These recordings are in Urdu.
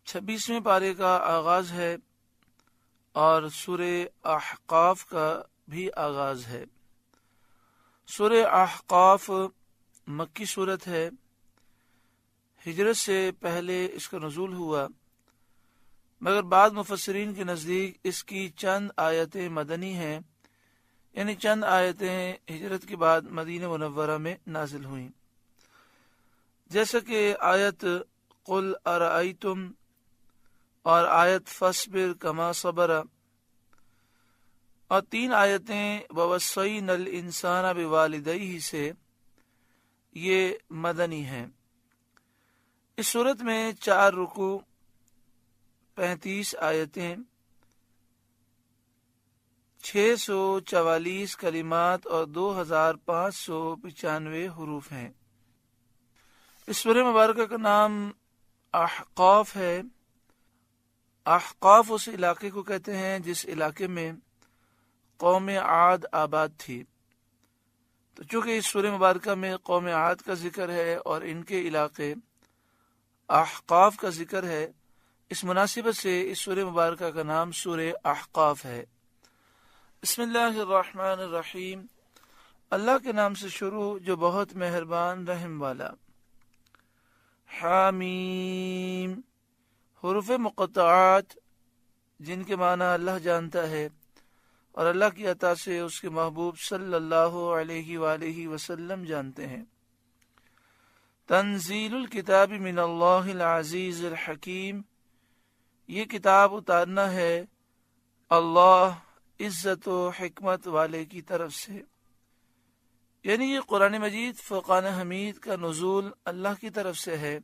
چھبیسویں پارے کا آغاز ہے اور سورہ احقاف کا بھی آغاز ہے۔ سورہ احقاف مکی صورت ہے، ہجرت سے پہلے اس کا نزول ہوا، مگر بعض مفسرین کے نزدیک اس کی چند آیتیں مدنی ہیں، یعنی چند آیتیں ہجرت کے بعد مدینہ منورہ میں نازل ہوئیں، جیسا کہ آیت قل ارأیتم اور آیت فاصبر کما صبر، اور 3 آیتیں ووصینا الانسان بوالدیہ سے، یہ مدنی ہیں۔ اس صورت میں 4 رکوع، 35 آیتیں، 644 کلمات اور 2595 حروف ہیں۔ اس سورہ مبارکہ کا نام احقاف ہے۔ احقاف اس علاقے کو کہتے ہیں جس علاقے میں قوم عاد آباد تھی، تو چونکہ اس سورہ مبارکہ میں قوم عاد کا ذکر ہے اور ان کے علاقے احقاف کا ذکر ہے، اس مناسبت سے اس سورہ مبارکہ کا نام سورہ احقاف ہے۔ بسم اللہ الرحمن الرحیم، اللہ کے نام سے شروع جو بہت مہربان رحم والا۔ حامیم، حروف مقطعات جن کے معنی اللہ جانتا ہے اور اللہ کی عطا سے اس کے محبوب صلی اللہ علیہ وآلہ وسلم جانتے ہیں۔ تنزیل الکتاب من اللہ العزیز الحکیم، یہ کتاب اتارنا ہے اللہ عزت و حکمت والے کی طرف سے، یعنی یہ قرآن مجید فرقان حمید کا نزول اللہ کی طرف سے ہے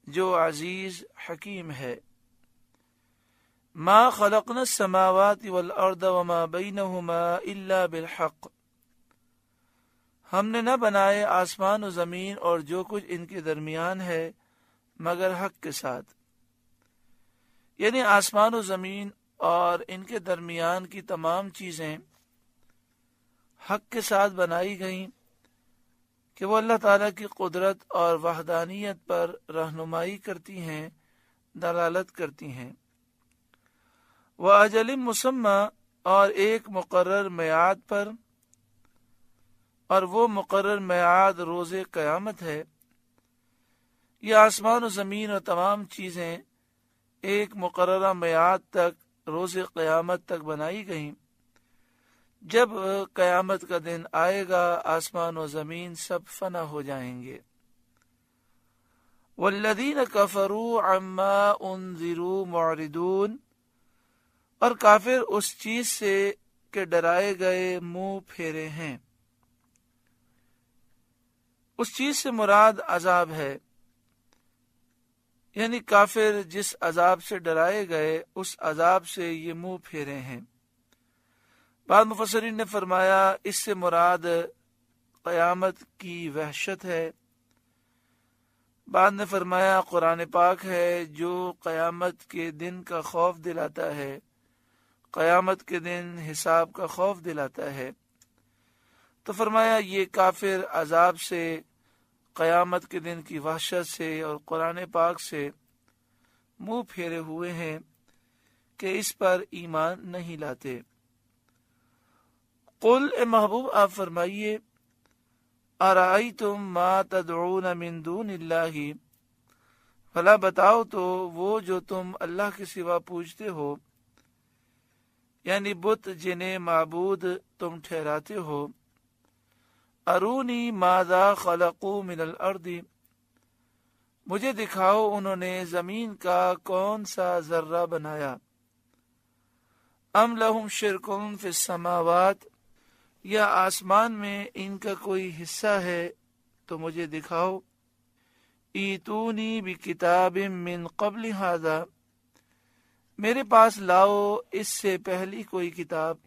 جو عزیز حکیم ہے۔ ما خلقنا السماوات والارض وما بینہما الا بالحق، ہم نے نہ بنائے آسمان و زمین اور جو کچھ ان کے درمیان ہے مگر حق کے ساتھ، یعنی آسمان و زمین اور ان کے درمیان کی تمام چیزیں حق کے ساتھ بنائی گئیں کہ وہ اللہ تعالیٰ کی قدرت اور وحدانیت پر رہنمائی کرتی ہیں، دلالت کرتی ہیں۔ وَأَجَلٍ مُّسَمًّى، اور ایک مقرر میعاد پر، اور وہ مقرر میعاد روز قیامت ہے۔ یہ آسمان و زمین اور تمام چیزیں ایک مقررہ میعاد تک، روز قیامت تک بنائی گئیں۔ جب قیامت کا دن آئے گا آسمان و زمین سب فنا ہو جائیں گے۔ والذین کفروا عما انذروا معرضون، اور کافر اس چیز سے کہ ڈرائے گئے منہ پھیرے ہیں۔ اس چیز سے مراد عذاب ہے، یعنی کافر جس عذاب سے ڈرائے گئے اس عذاب سے یہ منہ پھیرے ہیں۔ بعض مفسرین نے فرمایا اس سے مراد قیامت کی وحشت ہے، بعض نے فرمایا قرآن پاک ہے جو قیامت کے دن کا خوف دلاتا ہے، قیامت کے دن حساب کا خوف دلاتا ہے۔ تو فرمایا یہ کافر عذاب سے، قیامت کے دن کی وحشت سے اور قرآن پاک سے منہ پھیرے ہوئے ہیں کہ اس پر ایمان نہیں لاتے۔ قل، اے محبوب آپ فرمائیے، ارأیتم ما تدعون من دون اللہ، بھلا بتاؤ تو وہ جو تم اللہ کے سوا پوجتے ہو، یعنی بت جنہیں معبود تم ٹھہراتے ہو۔ ارونی ماذا خلقوا من الارض، مجھے دکھاؤ انہوں نے زمین کا کون سا ذرہ بنایا۔ ام لہم شرک فی السماوات، یا آسمان میں ان کا کوئی حصہ ہے تو مجھے دکھاؤ۔ ایتونی بکتاب من قبل ھذا، میرے پاس لاؤ اس سے پہلی کوئی کتاب،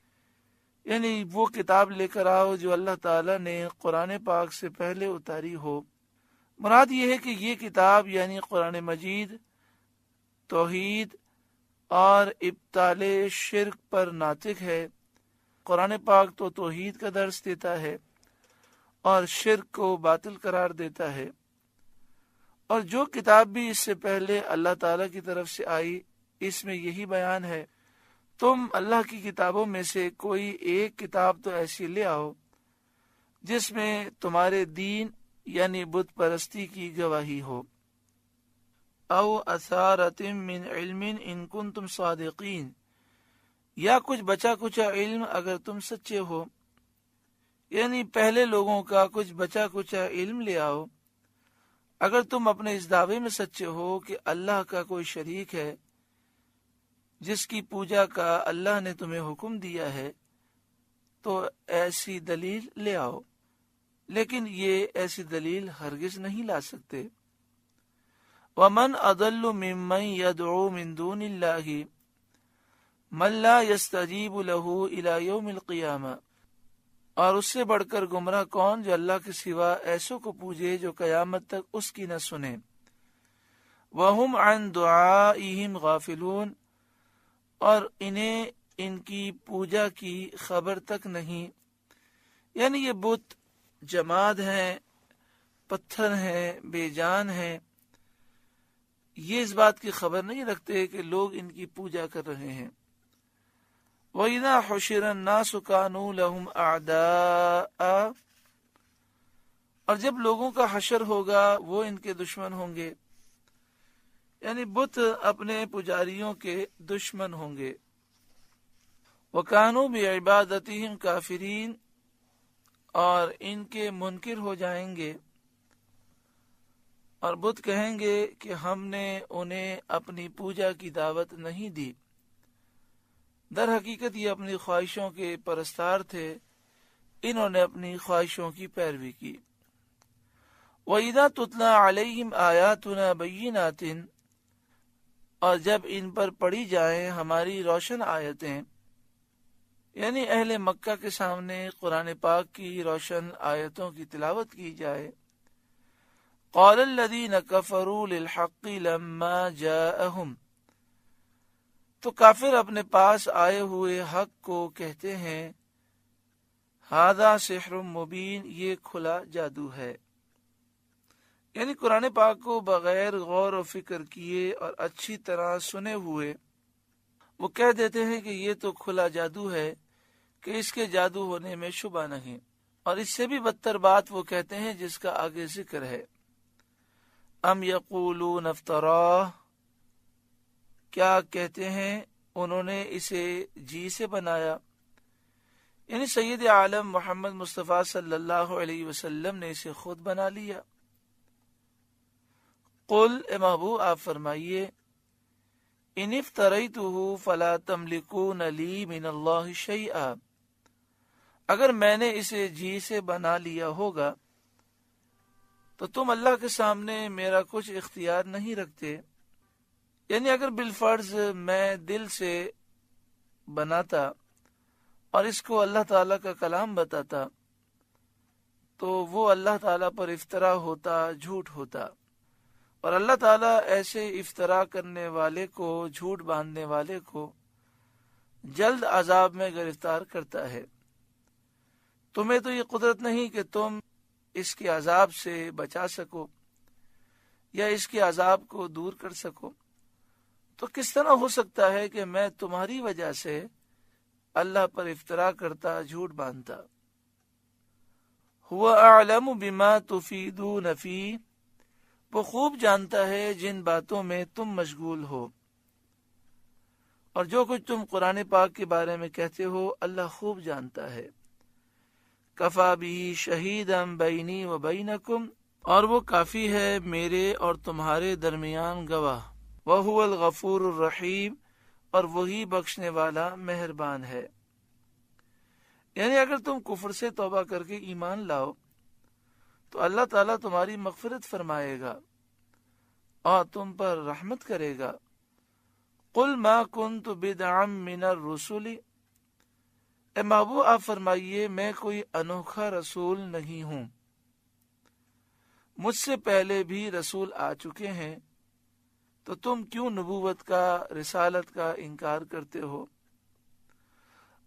یعنی وہ کتاب لے کر آؤ جو اللہ تعالیٰ نے قرآن پاک سے پہلے اتاری ہو۔ مراد یہ ہے کہ یہ کتاب یعنی قرآن مجید توحید اور ابطال شرک پر ناطق ہے قرآن پاک تو توحید کا درس دیتا ہے اور شرک کو باطل قرار دیتا ہے، اور جو کتاب بھی اس سے پہلے اللہ تعالیٰ کی طرف سے آئی اس میں یہی بیان ہے۔ تم اللہ کی کتابوں میں سے کوئی ایک کتاب تو ایسی لے آؤ جس میں تمہارے دین یعنی بت پرستی کی گواہی ہو، او اثارۃ من علم ان کنتم صادقین، یا کچھ بچا کچا علم اگر تم سچے ہو، یعنی پہلے لوگوں کا کچھ بچا کچا علم لے آؤ اگر تم اپنے اس دعوے میں سچے ہو کہ اللہ کا کوئی شریک ہے جس کی پوجا کا اللہ نے تمہیں حکم دیا ہے، تو ایسی دلیل لے آؤ، لیکن یہ ایسی دلیل ہرگز نہیں لا سکتے۔ وَمَنْ أَضَلُّ مِمَّنْ يَدْعُو مِن دُونِ اللَّهِ مَنْ لَا يَسْتَجِيبُ لَهُ إِلَى يَوْمِ الْقِيَامَةِ، اور اس سے بڑھ کر گمراہ کون جو اللہ کے سوا ایسوں کو پوجے جو قیامت تک اس کی نہ سنیں۔ وَهُمْ عَنْ دُعَائِهِمْ غَافِلُونَ، اور انہیں ان کی پوجا کی خبر تک نہیں، یعنی یہ بت جماد ہیں، پتھر ہیں، بے جان ہیں، یہ اس بات کی خبر نہیں رکھتے کہ لوگ ان کی پوجا کر رہے ہیں۔ وَإِذَا حُشِرَ النَّاسُ كَانُوا لَهُمْ أَعْدَاءَ، اور جب لوگوں کا حشر ہوگا وہ ان کے دشمن ہوں گے، یعنی بت اپنے پجاریوں کے دشمن ہوں گے۔ وَكَانُوا بِعِبَادَتِهِمْ كَافِرِينَ، اور ان کے منکر ہو جائیں گے، اور بت کہیں گے کہ ہم نے انہیں اپنی پوجا کی دعوت نہیں دی، در حقیقت یہ اپنی خواہشوں کے پرستار تھے، انہوں نے اپنی خواہشوں کی پیروی کی۔ وَإِذَا تُتْلَى عَلَيْهِمْ آيَاتُنَا بَيِّنَاتٍ، اور جب ان پر پڑھی جائیں ہماری روشن آیتیں، یعنی اہل مکہ کے سامنے قرآن پاک کی روشن آیتوں کی تلاوت کی جائے، قال الذین کفروا للحق لما جاءہم، تو کافر اپنے پاس آئے ہوئے حق کو کہتے ہیں ھذا سحر مبین، یہ کھلا جادو ہے، یعنی قرآن پاک کو بغیر غور و فکر کیے اور اچھی طرح سنے ہوئے وہ کہہ دیتے ہیں کہ یہ تو کھلا جادو ہے کہ اس کے جادو ہونے میں شبہ نہیں، اور اس سے بھی بدتر بات وہ کہتے ہیں جس کا آگے ذکر ہے، ام یقولون افتراہ، کیا کہتے ہیں انہوں نے اسے جی سے بنایا، یعنی سید عالم محمد مصطفیٰ صلی اللہ علیہ وسلم نے اسے خود بنا لیا۔ قل، اے محبوب آپ فرمائیے، ان افتریتہ فلا تملکون لی من اللہ شیئا، اگر میں نے اسے جی سے بنا لیا ہوگا تو تم اللہ کے سامنے میرا کچھ اختیار نہیں رکھتے، یعنی اگر بالفرض میں دل سے بناتا اور اس کو اللہ تعالیٰ کا کلام بتاتا تو وہ اللہ تعالیٰ پر افطرا ہوتا، جھوٹ ہوتا، اور اللہ تعالیٰ ایسے افطرا کرنے والے کو، جھوٹ باندھنے والے کو جلد عذاب میں گرفتار کرتا ہے۔ تمہیں تو یہ قدرت نہیں کہ تم اس کے عذاب سے بچا سکو یا اس کے عذاب کو دور کر سکو، تو کس طرح ہو سکتا ہے کہ میں تمہاری وجہ سے اللہ پر افطرا کرتا، جھوٹ باندھتا۔ هو اعلم بما تفیدون فیہ، وہ خوب جانتا ہے جن باتوں میں تم مشغول ہو، اور جو کچھ تم قرآن پاک کے بارے میں کہتے ہو اللہ خوب جانتا ہے۔ کفا بہ شہیدا بینی و بینکم، اور وہ کافی ہے میرے اور تمہارے درمیان گواہ۔ وہو الغفور الرحیم، اور وہی بخشنے والا مہربان ہے۔ یعنی اگر تم کفر سے توبہ کر کے ایمان لاؤ تو اللہ تعالیٰ تمہاری مغفرت فرمائے گا اور تم پر رحمت کرے گا۔ قل ما کنت بدعا من الرسل، اے محبوب آپ فرمائیے میں کوئی انوکھا رسول نہیں ہوں، مجھ سے پہلے بھی رسول آ چکے ہیں، تو تم کیوں نبوت کا، رسالت کا انکار کرتے ہو؟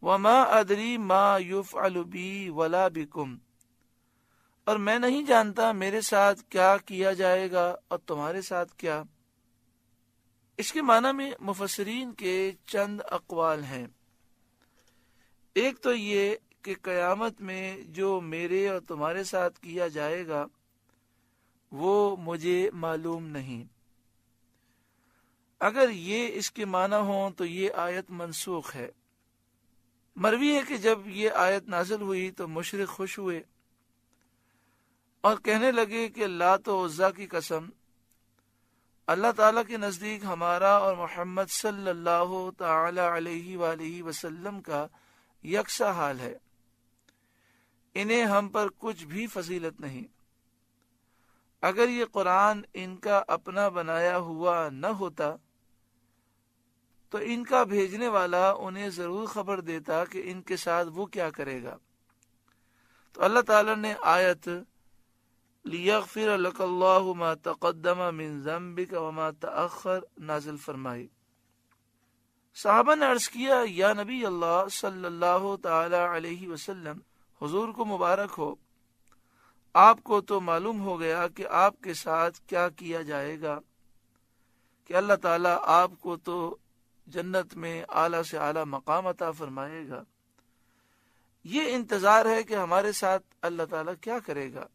وما ادری ما یفعل بی ولا بکم، اور میں نہیں جانتا میرے ساتھ کیا کیا جائے گا اور تمہارے ساتھ کیا۔ اس کے معنی میں مفسرین کے چند اقوال ہیں۔ ایک تو یہ کہ قیامت میں جو میرے اور تمہارے ساتھ کیا جائے گا وہ مجھے معلوم نہیں۔ اگر یہ اس کے معنی ہوں تو یہ آیت منسوخ ہے۔ مروی ہے کہ جب یہ آیت نازل ہوئی تو مشرک خوش ہوئے اور کہنے لگے کہ لات و عزیٰ کی قسم، اللہ تعالیٰ کے نزدیک ہمارا اور محمد صلی اللہ تعالی علیہ وآلہ وسلم کا یکساں حال ہے، انہیں ہم پر کچھ بھی فضیلت نہیں۔ اگر یہ قرآن ان کا اپنا بنایا ہوا نہ ہوتا تو ان کا بھیجنے والا انہیں ضرور خبر دیتا کہ ان کے ساتھ وہ کیا کرے گا۔ تو اللہ تعالیٰ نے آیت لِيَغْفِرَ لَكَ اللَّهُ مَا تَقَدَّمَ مِن ذَنبِكَ وَمَا تَأَخَّرَ نازل فرمائی۔ صحابہ نے عرض کیا، یا نبی اللہ صلی اللہ تعالی علیہ وسلم، حضور کو مبارک ہو، آپ کو تو معلوم ہو گیا کہ آپ کے ساتھ کیا کیا جائے گا، کہ اللہ تعالیٰ آپ کو تو جنت میں اعلیٰ سے اعلیٰ مقام عطا فرمائے گا۔ یہ انتظار ہے کہ ہمارے ساتھ اللہ تعالیٰ کیا کرے گا۔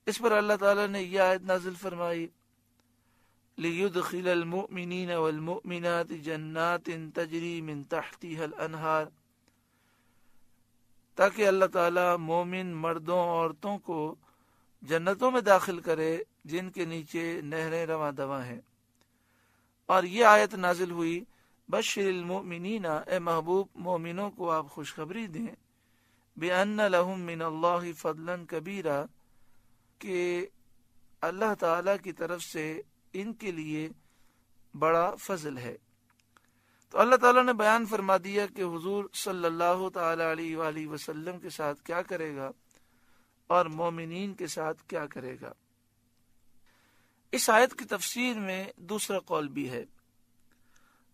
اس پر اللہ تعالیٰ نے یہ آیت نازل فرمائی، لِيُدْخِلَ الْمُؤْمِنِينَ وَالْمُؤْمِنَاتِ جَنَّاتٍ تَجْرِي مِن تَحْتِهَا الْأَنْهَارُ، تاکہ اللہ تعالیٰ مومن مردوں عورتوں کو جنتوں میں داخل کرے جن کے نیچے نہریں رواں دواں ہیں۔ اور یہ آیت نازل ہوئی، بشر المؤمنین، اے محبوب مومنوں کو آپ خوشخبری دیں، بِأَنَّ لَهُم مِّنَ اللَّهِ فَضْلًا كَبِيرًا، کہ اللہ تعالیٰ کی طرف سے ان کے لیے بڑا فضل ہے۔ تو اللہ تعالیٰ نے بیان فرما دیا کہ حضور صلی اللہ تعالی علیہ وآلہ وسلم کے ساتھ کیا کرے گا اور مومنین کے ساتھ کیا کرے گا۔ اس آیت کی تفسیر میں دوسرا قول بھی ہے۔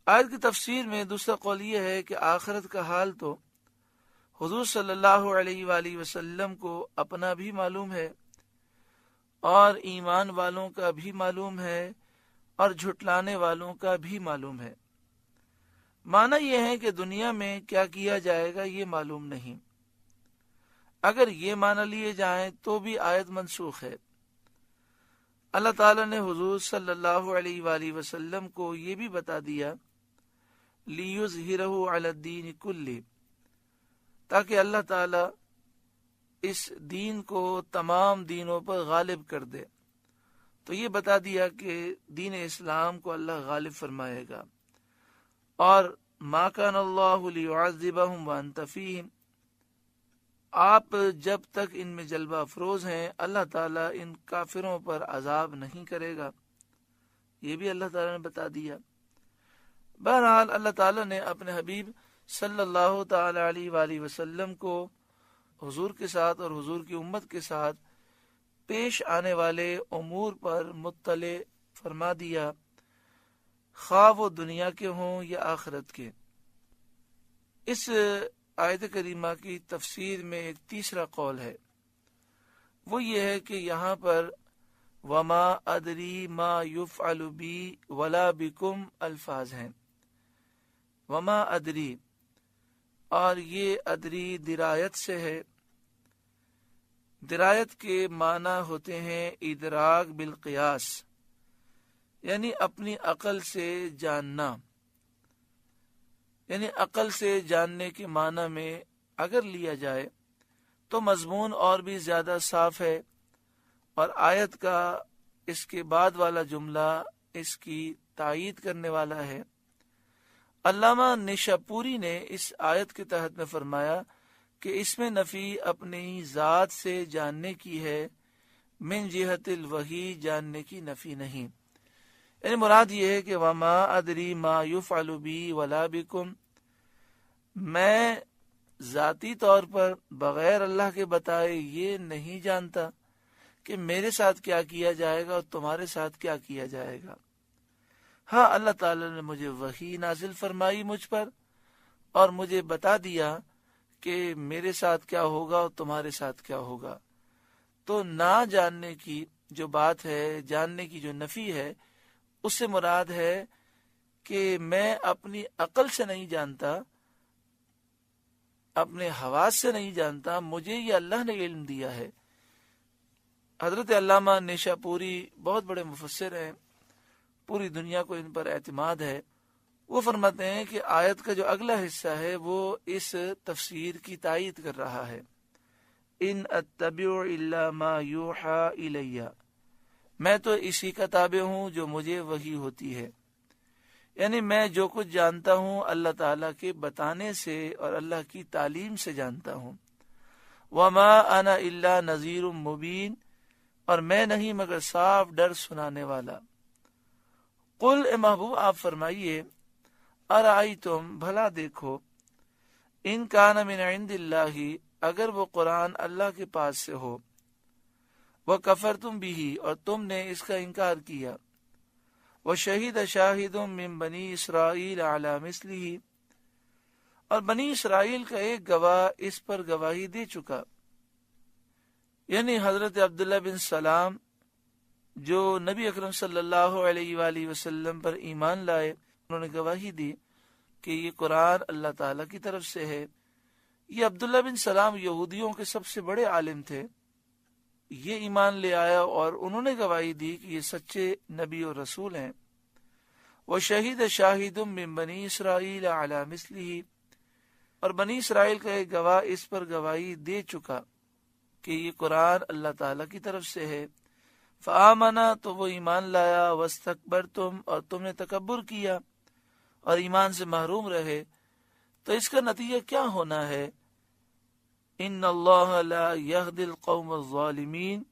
آیت کی تفسیر میں دوسرا قول یہ ہے کہ آخرت کا حال تو حضور صلی اللہ علیہ وآلہ وسلم کو اپنا بھی معلوم ہے اور ایمان والوں کا بھی معلوم ہے اور جھٹلانے والوں کا بھی معلوم ہے۔ معنی یہ ہے کہ دنیا میں کیا کیا جائے گا یہ معلوم نہیں۔ اگر یہ معنی لیے جائیں تو بھی آیت منسوخ ہے۔ اللہ تعالیٰ نے حضور صلی اللہ علیہ وآلہ وسلم کو یہ بھی بتا دیا، لِيُظْهِرَهُ عَلَى الدِّينِ كُلِّهِ، تاکہ اللہ تعالیٰ اس دین کو تمام دینوں پر غالب کر دے۔ تو یہ بتا دیا کہ دین اسلام کو اللہ غالب فرمائے گا۔ اور مَا كَانَ اللَّهُ لِيُعَذِّبَهُمْ وَأَنْتَ فِيهِمْ، آپ جب تک ان میں جلوہ افروز ہیں اللہ تعالیٰ ان کافروں پر عذاب نہیں کرے گا، یہ بھی اللہ تعالیٰ نے بتا دیا۔ بہرحال اللہ تعالیٰ نے اپنے حبیب صلی اللہ تعالی علیہ وآلہ وسلم کو حضور کے ساتھ اور حضور کی امت کے ساتھ پیش آنے والے امور پر مطلع فرما دیا، خواہ وہ دنیا کے ہوں یا آخرت کے۔ اس آیت کریمہ کی تفسیر میں ایک تیسرا قول ہے، وہ یہ ہے کہ یہاں پر وما ادری ما یفعل بی ولا بکم الفاظ ہیں۔ وما ادری، اور یہ ادری درایت سے ہے۔ درایت کے معنی ہوتے ہیں ادراک بالقیاس، یعنی اپنی عقل سے جاننا، یعنی عقل سے جاننے کے معنی میں اگر لیا جائے تو مضمون اور بھی زیادہ صاف ہے، اور آیت کا اس کے بعد والا جملہ اس کی تائید کرنے والا ہے۔ علامہ نشاپوری نے اس آیت کے تحت میں فرمایا کہ اس میں نفی اپنی ذات سے جاننے کی ہے، من جہت الوحی جاننے کی نفی نہیں۔ یعنی مراد یہ ہے کہ وما ادری ما یفعل بی ولا بکم، میں ذاتی طور پر بغیر اللہ کے بتائے یہ نہیں جانتا کہ میرے ساتھ کیا کیا جائے گا اور تمہارے ساتھ کیا کیا جائے گا۔ ہاں، اللہ تعالی نے مجھے وحی نازل فرمائی مجھ پر، اور مجھے بتا دیا کہ میرے ساتھ کیا ہوگا اور تمہارے ساتھ کیا ہوگا۔ تو نہ جاننے کی جو بات ہے، جاننے کی جو نفی ہے، اس سے مراد ہے کہ میں اپنی عقل سے نہیں جانتا، اپنے حواس سے نہیں جانتا، مجھے یہ اللہ نے علم دیا ہے۔ حضرت علامہ نیشا پوری بہت بڑے مفسر ہیں، پوری دنیا کو ان پر اعتماد ہے۔ وہ فرماتے ہیں کہ آیت کا جو اگلا حصہ ہے وہ اس تفسیر کی تائید کر رہا ہے، ان اتبع الا ما یوحى الی، میں تو اسی کا تابع ہوں جو مجھے وحی ہوتی ہے، یعنی میں جو کچھ جانتا ہوں اللہ تعالیٰ کے بتانے سے اور اللہ کی تعلیم سے جانتا ہوں۔ وما انا الا نذیر مبین، اور میں نہیں مگر صاف ڈر سنانے والا۔ قل، اے محبوب آپ فرمائیے، ارائیتم، بھلا دیکھو، ان کان من عند اللہ، اگر وہ قرآن اللہ کے پاس سے ہو، وکفرتم بہ، اور تم نے اس کا انکار کیا، وشہد شاہد من بنی اسرائیل علی مثلہ، اور بنی اسرائیل کا ایک گواہ اس پر گواہی دے چکا، یعنی حضرت عبداللہ بن سلام جو نبی اکرم صلی اللہ علیہ وآلہ وسلم پر ایمان لائے، انہوں نے گواہی دی کہ یہ قرآن اللہ تعالیٰ کی طرف سے ہے۔ یہ عبداللہ بن سلام یہودیوں کے سب سے بڑے عالم تھے، یہ ایمان لے آیا اور انہوں نے گواہی دی کہ یہ سچے نبی اور رسول ہیں۔ وَشَهِدَ شَاهِدٌ مِّن بَنِي إِسْرَائِيلَ عَلَى مِثْلِهِ، اور بنی اسرائیل کا ایک گواہ اس پر گواہی دے چکا کہ یہ قرآن اللہ تعالیٰ کی طرف سے ہے۔ فآمنا، تو وہ ایمان لایا، واستکبرتم، اور تم نے تکبر کیا اور ایمان سے محروم رہے، تو اس کا نتیجہ کیا ہونا ہے؟ ان اللہ لا یہدی القوم الظالمین،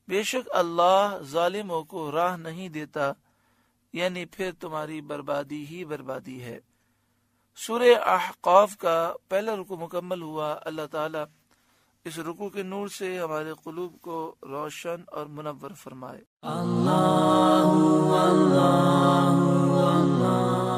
بے شک اللہ ظالموں کو راہ نہیں دیتا، یعنی پھر تمہاری بربادی ہی بربادی ہے۔ سورہ احقاف کا پہلا رکوع مکمل ہوا۔ اللہ تعالیٰ اس رکوع کے نور سے ہمارے قلوب کو روشن اور منور فرمائے۔ اللہ اللہ اللہ